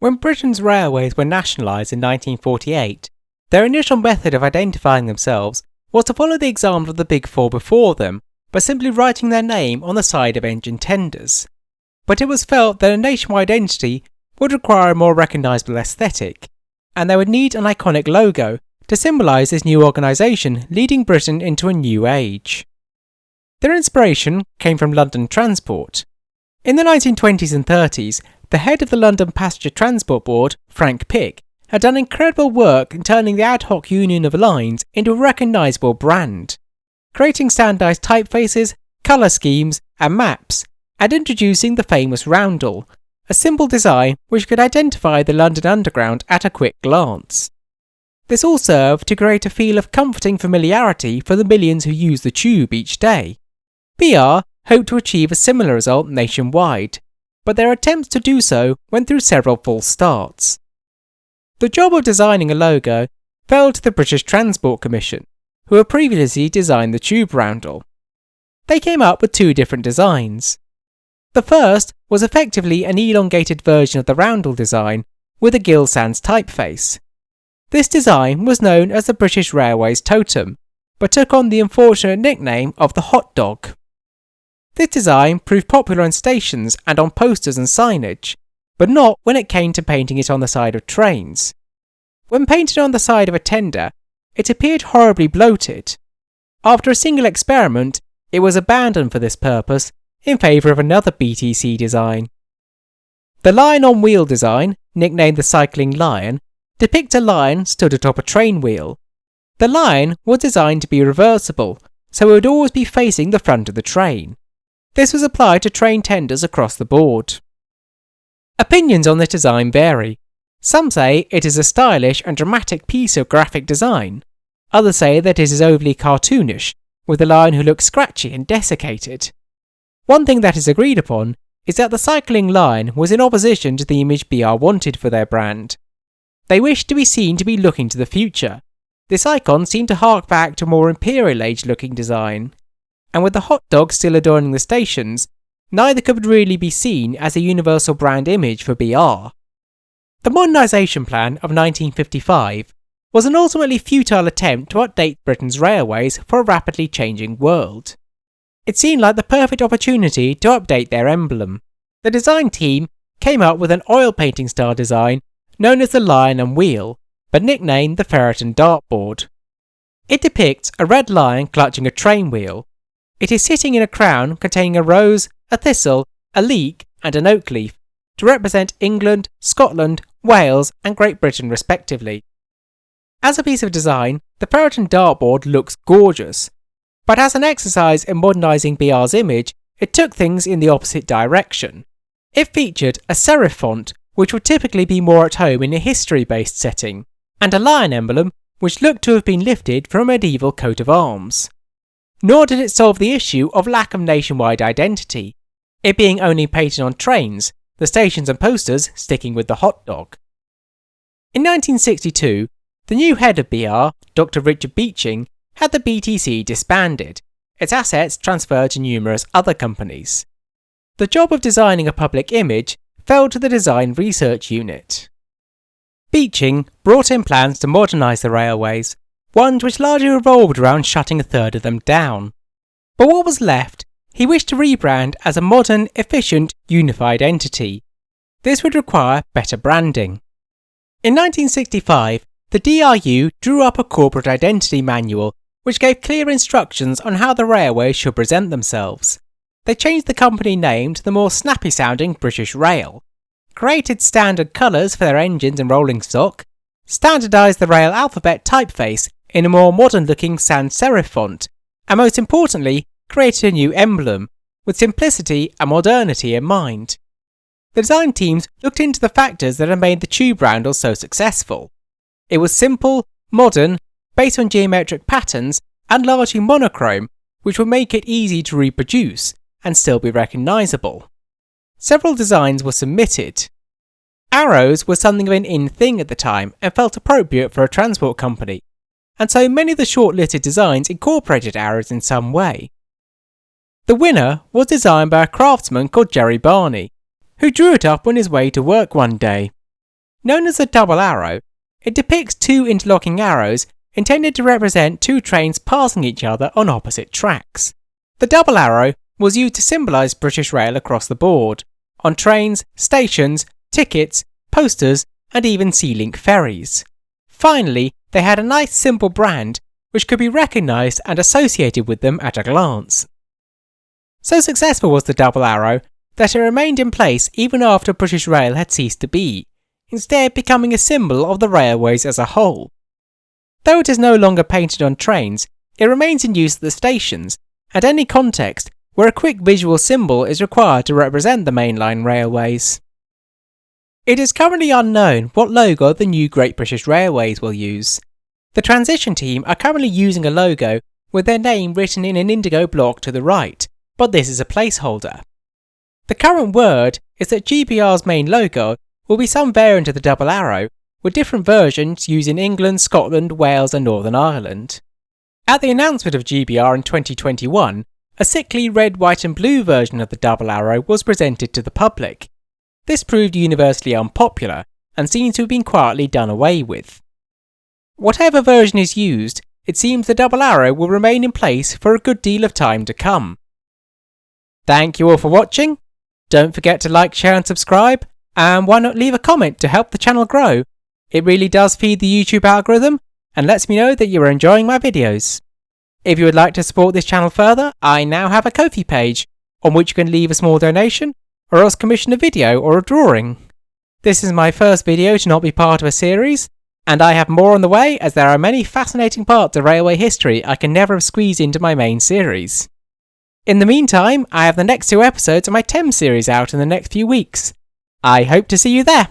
When Britain's railways were nationalised in 1948, their initial method of identifying themselves was to follow the example of the Big Four before them by simply writing their name on the side of engine tenders. But it was felt that a nationwide entity would require a more recognisable aesthetic, and they would need an iconic logo to symbolise this new organisation leading Britain into a new age. Their inspiration came from London Transport. In the 1920s and 30s, the head of the London Passenger Transport Board, Frank Pick, had done incredible work in turning the ad hoc union of lines into a recognisable brand, creating standardised typefaces, colour schemes and maps, and introducing the famous roundel, a simple design which could identify the London Underground at a quick glance. This all served to create a feel of comforting familiarity for the millions who use the tube each day. BR hoped to achieve a similar result nationwide, but their attempts to do so went through several false starts. The job of designing a logo fell to the British Transport Commission, who had previously designed the tube roundel. They came up with two different designs. The first was effectively an elongated version of the roundel design with a Gill Sans typeface. This design was known as the British Railways Totem, but took on the unfortunate nickname of the Hotdog. This design proved popular on stations and on posters and signage, but not when it came to painting it on the side of trains. When painted on the side of a tender, it appeared horribly bloated. After a single experiment, it was abandoned for this purpose in favour of another BTC design. The Lion on Wheel design, nicknamed the Cycling Lion, depicts a lion stood atop a train wheel. The lion was designed to be reversible, so it would always be facing the front of the train. This was applied to train tenders across the board. Opinions on this design vary. Some say it is a stylish and dramatic piece of graphic design. Others say that it is overly cartoonish, with the lion who looks scratchy and desiccated. One thing that is agreed upon is that the cycling lion was in opposition to the image BR wanted for their brand. They wished to be seen to be looking to the future. This icon seemed to hark back to a more imperial age looking design. And with the hot dog still adorning the stations, neither could really be seen as a universal brand image for BR. The modernisation plan of 1955 was an ultimately futile attempt to update Britain's railways for a rapidly changing world. It seemed like the perfect opportunity to update their emblem. The design team came up with an oil painting style design known as the Lion and Wheel, but nicknamed the Feret And Dartboard. It depicts a red lion clutching a train wheel. It is sitting in a crown containing a rose, a thistle, a leek and an oak leaf to represent England, Scotland, Wales and Great Britain respectively. As a piece of design, the Feret And Dartboard looks gorgeous, but as an exercise in modernising BR's image, it took things in the opposite direction. It featured a serif font, which would typically be more at home in a history-based setting, and a lion emblem which looked to have been lifted from a medieval coat of arms. Nor did it solve the issue of lack of nationwide identity, it being only painted on trains, the stations and posters sticking with the hot dog. In 1962, the new head of BR, Dr. Richard Beeching, had the BTC disbanded, its assets transferred to numerous other companies. The job of designing a public image fell to the Design Research Unit. Beeching brought in plans to modernise the railways, ones which largely revolved around shutting a third of them down. But what was left, he wished to rebrand as a modern, efficient, unified entity. This would require better branding. In 1965, the DRU drew up a corporate identity manual which gave clear instructions on how the railways should present themselves. They changed the company name to the more snappy-sounding British Rail, created standard colours for their engines and rolling stock, standardised the rail alphabet typeface in a more modern-looking sans serif font, and most importantly, created a new emblem, with simplicity and modernity in mind. The design teams looked into the factors that had made the tube roundel so successful. It was simple, modern, based on geometric patterns, and largely monochrome, which would make it easy to reproduce and still be recognisable. Several designs were submitted. Arrows were something of an in thing at the time and felt appropriate for a transport company, and so many of the shortlisted designs incorporated arrows in some way. The winner was designed by a craftsman called Jerry Barney, who drew it up on his way to work one day. Known as a double arrow, it depicts two interlocking arrows intended to represent two trains passing each other on opposite tracks. The double arrow was used to symbolise British Rail across the board, on trains, stations, tickets, posters, and even Sea-Link ferries. Finally, they had a nice simple brand which could be recognised and associated with them at a glance. So successful was the double arrow that it remained in place even after British Rail had ceased to be, instead becoming a symbol of the railways as a whole. Though it is no longer painted on trains, it remains in use at the stations and any context where a quick visual symbol is required to represent the mainline railways. It is currently unknown what logo the new Great British Railways will use. The transition team are currently using a logo with their name written in an indigo block to the right, but this is a placeholder. The current word is that GBR's main logo will be some variant of the double arrow, with different versions used in England, Scotland, Wales and Northern Ireland. At the announcement of GBR in 2021, a sickly red, white and blue version of the double arrow was presented to the public. This proved universally unpopular and seems to have been quietly done away with. Whatever version is used, it seems the double arrow will remain in place for a good deal of time to come. Thank you all for watching. Don't forget to like, share and subscribe, and why not leave a comment to help the channel grow? It really does feed the YouTube algorithm and lets me know that you are enjoying my videos. If you would like to support this channel further, I now have a Ko-fi page on which you can leave a small donation or else commission a video or a drawing. This is my first video to not be part of a series, and I have more on the way as there are many fascinating parts of railway history I can never have squeezed into my main series. In the meantime, I have the next 2 episodes of my Thames series out in the next few weeks. I hope to see you there.